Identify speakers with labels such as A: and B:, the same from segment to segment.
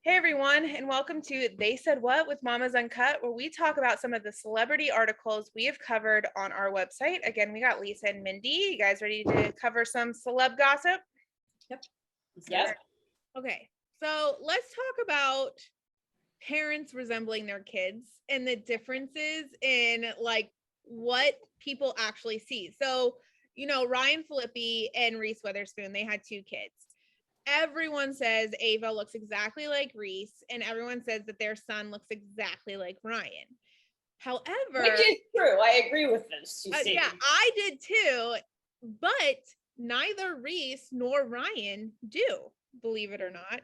A: Hey everyone, and welcome to They Said What with Mama's Uncut, where we talk about some of the celebrity articles we have covered on our website. Again, we got Lisa and Mindy. You guys ready to cover some celeb gossip?
B: Yep.
A: Yep. Okay, so let's talk about parents resembling their kids and the differences in like what people actually see. So, Ryan Phillippe and Reese Witherspoon, they had two kids. Everyone says Ava looks exactly like Reese, and everyone says that their son looks exactly like Ryan. However,
B: which is true. I agree with this.
A: Yeah, I did too, but neither Reese nor Ryan do, believe it or not.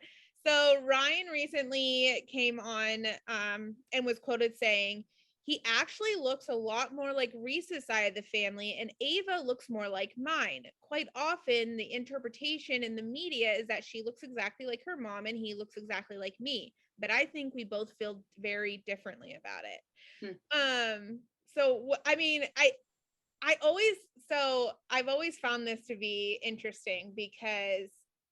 A: So Ryan recently came on and was quoted saying, he actually looks a lot more like Reese's side of the family, and Ava looks more like mine. Quite often, the interpretation in the media is that she looks exactly like her mom and he looks exactly like me. But I think we both feel very differently about it. So I mean, I've always found this to be interesting because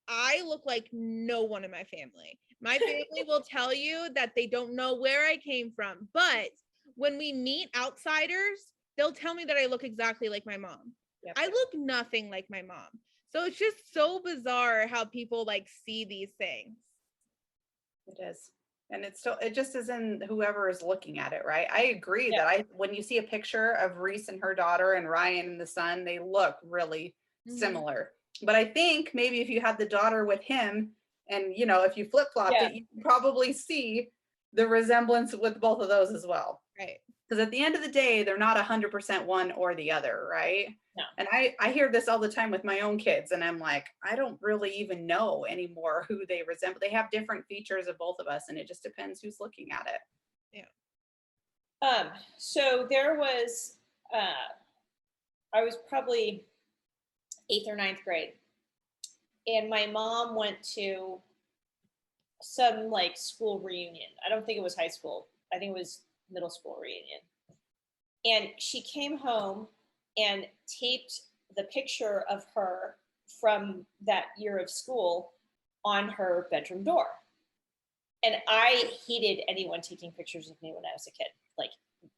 A: I look like no one in my family. My family will tell you that they don't know where I came from, but when we meet outsiders, they'll tell me that I look exactly like my mom. Yep. I look nothing like my mom. So it's just so bizarre how people like see these things.
C: It is. And it just is in whoever is looking at it, right? I agree that when you see a picture of Reese and her daughter and Ryan and the son, they look really similar. But I think maybe if you had the daughter with him and, if you flip-flopped it, you can probably see the resemblance with both of those as well.
A: Right.
C: Because at the end of the day, they're not 100% one or the other, right?
B: No.
C: And I hear this all the time with my own kids, and I'm like, I don't really even know anymore who they resemble. They have different features of both of us, and it just depends who's looking at it.
B: Yeah. So there was, I was probably 8th or 9th grade, and my mom went to some like school reunion. I don't think it was high school. I think it was middle school reunion. And she came home and taped the picture of her from that year of school on her bedroom door. And I hated anyone taking pictures of me when I was a kid. Like,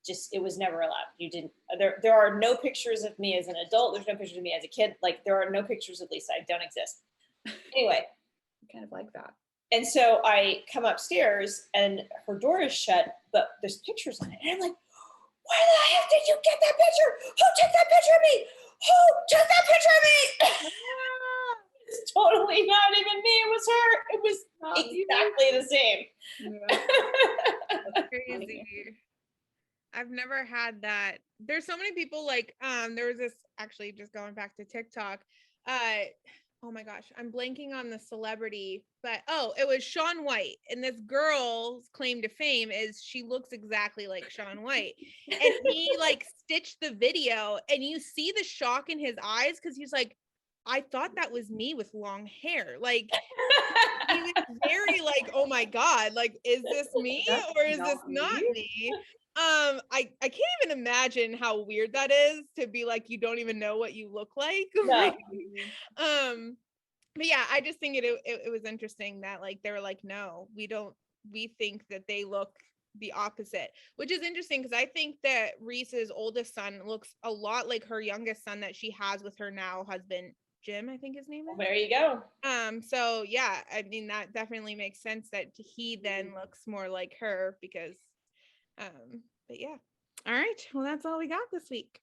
B: just, it was never allowed. You didn't, there are no pictures of me as an adult. There's no pictures of me as a kid. Like, there are no pictures of Lisa. I don't exist. Anyway.
C: I kind of like that.
B: And so I come upstairs and her door is shut, but there's pictures on it. And I'm like, where the heck did you get that picture? Who took that picture of me? Who took that picture of me? It's totally not even me. It was her. It was exactly the same.
A: Yeah. That's crazy. I've never had that. There's so many people like, there was this, actually just going back to TikTok. Oh my gosh, I'm blanking on the celebrity, but it was Shaun White. And this girl's claim to fame is she looks exactly like Shaun White. And he like stitched the video, and you see the shock in his eyes because he's like, I thought that was me with long hair. Like, he was very like, oh my God, like, is this me or is this not me? I can't even imagine how weird that is to be like, you don't even know what you look like.
B: No.
A: But yeah, I just think it was interesting that like they were like, no, we think that they look the opposite, which is interesting because I think that Reese's oldest son looks a lot like her youngest son that she has with her now husband, Jim, I think his name is.
B: Well, there you go.
A: So yeah, I mean, that definitely makes sense that he then looks more like her because but yeah. All right, well, that's all we got this week.